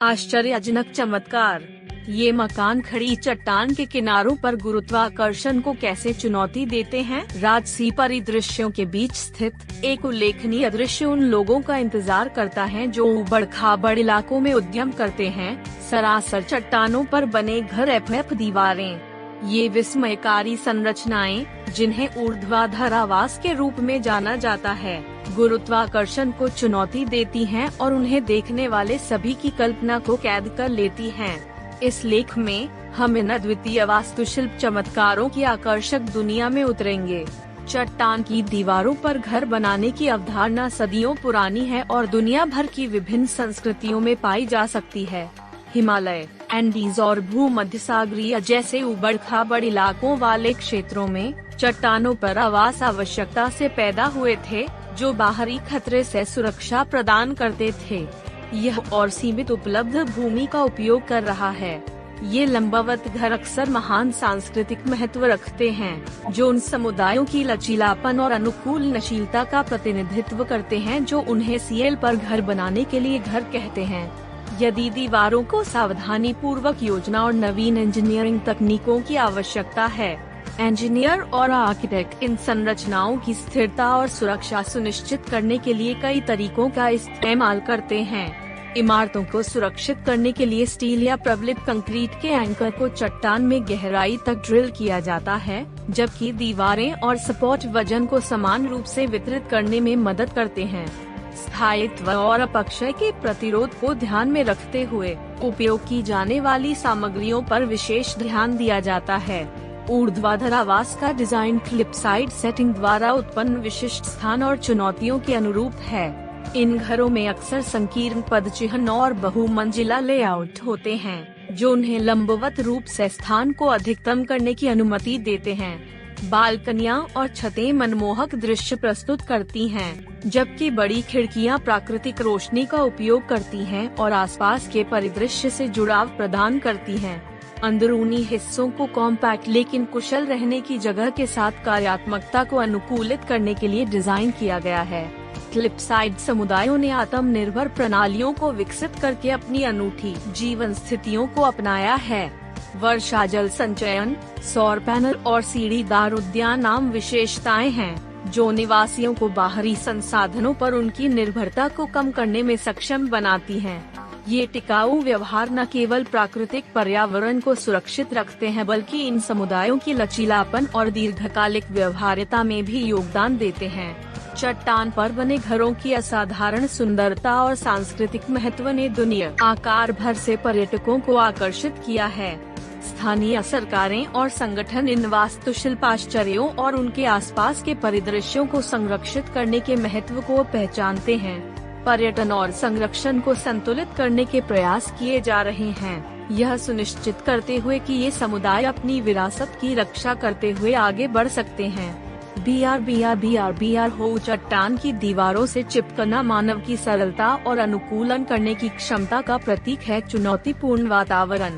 आश्चर्यजनक चमत्कार। ये मकान खड़ी चट्टान के किनारों पर गुरुत्वाकर्षण को कैसे चुनौती देते हैं। राजसी परिदृश्यों के बीच स्थित एक उल्लेखनीय दृश्य उन लोगों का इंतजार करता है जो उबड़-खाबड़ इलाकों में उद्यम करते हैं। सरासर चट्टानों पर बने घर, एफ दीवारें, ये विस्मयकारी संरचनाएं, जिन्हें ऊर्ध्वाधर आवास के रूप में जाना जाता है, गुरुत्वाकर्षण को चुनौती देती हैं और उन्हें देखने वाले सभी की कल्पना को कैद कर लेती हैं। इस लेख में हम इन अद्वितीय वास्तुशिल्प चमत्कारों की आकर्षक दुनिया में उतरेंगे। चट्टान की दीवारों पर घर बनाने की अवधारणा सदियों पुरानी है और दुनिया भर की विभिन्न संस्कृतियों में पाई जा सकती है। हिमालय, एंडीज और भूमध्य सागरीय जैसे उबड़-खाबड़ इलाकों वाले क्षेत्रों में चट्टानों पर आवास आवश्यकता से पैदा हुए थे, जो बाहरी खतरे से सुरक्षा प्रदान करते थे। यह और सीमित उपलब्ध भूमि का उपयोग कर रहा है। ये लंबवत घर अक्सर महान सांस्कृतिक महत्व रखते हैं, जो उन समुदायों की लचीलापन और अनुकूलनशीलता का प्रतिनिधित्व करते हैं जो उन्हें सीएल पर घर बनाने के लिए घर कहते हैं। यदि दीवारों को सावधानी पूर्वक योजना और नवीन इंजीनियरिंग तकनीकों की आवश्यकता है, इंजीनियर और आर्किटेक्ट इन संरचनाओं की स्थिरता और सुरक्षा सुनिश्चित करने के लिए कई तरीकों का इस्तेमाल करते हैं। इमारतों को सुरक्षित करने के लिए स्टील या प्रबलित कंक्रीट के एंकर को चट्टान में गहराई तक ड्रिल किया जाता है, जबकि दीवारें और सपोर्ट वजन को समान रूप से वितरित करने में मदद करते हैं। स्थायित्व और अपक्षय के प्रतिरोध को ध्यान में रखते हुए उपयोग की जाने वाली सामग्रियों पर विशेष ध्यान दिया जाता है। ऊर्ध्वाधर आवास का डिजाइन क्लिपसाइड सेटिंग द्वारा उत्पन्न विशिष्ट स्थान और चुनौतियों के अनुरूप है। इन घरों में अक्सर संकीर्ण पदचिह्न और बहुमंजिला लेआउट होते हैं, जो उन्हें लंबवत रूप से स्थान को अधिकतम करने की अनुमति देते हैं। बालकनियां और छतें मनमोहक दृश्य प्रस्तुत करती हैं, जबकि बड़ी खिड़कियां प्राकृतिक रोशनी का उपयोग करती हैं और आसपास के परिदृश्य से जुड़ाव प्रदान करती हैं। अंदरूनी हिस्सों को कॉम्पैक्ट लेकिन कुशल रहने की जगह के साथ कार्यात्मकता को अनुकूलित करने के लिए डिजाइन किया गया है। क्लिपसाइड समुदायों ने आत्मनिर्भर प्रणालियों को विकसित करके अपनी अनूठी जीवन स्थितियों को अपनाया है। वर्षा जल संचयन, सौर पैनल और सीढ़ीदार उद्यान आम विशेषताएं हैं, जो निवासियों को बाहरी संसाधनों पर उनकी निर्भरता को कम करने में सक्षम बनाती हैं। ये टिकाऊ व्यवहार न केवल प्राकृतिक पर्यावरण को सुरक्षित रखते हैं, बल्कि इन समुदायों की लचीलापन और दीर्घकालिक व्यवहार्यता में भी योगदान देते हैं। चट्टान पर बने घरों की असाधारण सुंदरता और सांस्कृतिक महत्व ने दुनिया आकार भर से पर्यटकों को आकर्षित किया है। स्थानीय सरकारें और संगठन इन वास्तुशिल्प आश्चर्यों और उनके आसपास के परिदृश्यों को संरक्षित करने के महत्व को पहचानते हैं। पर्यटन और संरक्षण को संतुलित करने के प्रयास किए जा रहे हैं, यह सुनिश्चित करते हुए कि ये समुदाय अपनी विरासत की रक्षा करते हुए आगे बढ़ सकते हैं। BR हो चट्टान की दीवारों से चिपकना मानव की सरलता और अनुकूलन करने की क्षमता का प्रतीक है। चुनौतीपूर्ण वातावरण।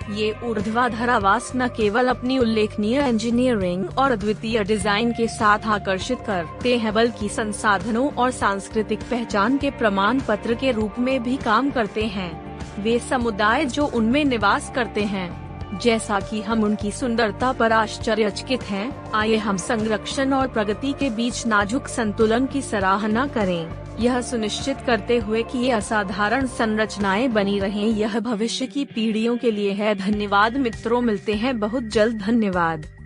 ये ऊर्ध्वाधर आवास न केवल अपनी उल्लेखनीय इंजीनियरिंग और अद्वितीय डिजाइन के साथ आकर्षित करते हैं, बल्कि संसाधनों और सांस्कृतिक पहचान के प्रमाण पत्र के रूप में भी काम करते हैं। वे समुदाय जो उनमें निवास करते हैं, जैसा कि हम उनकी सुंदरता पर आश्चर्यचकित हैं, आइए हम संरक्षण और प्रगति के बीच नाजुक संतुलन की सराहना करें, यह सुनिश्चित करते हुए कि ये असाधारण संरचनाएं बनी रहें। यह भविष्य की पीढ़ियों के लिए है। धन्यवाद मित्रों, मिलते हैं बहुत जल्द। धन्यवाद।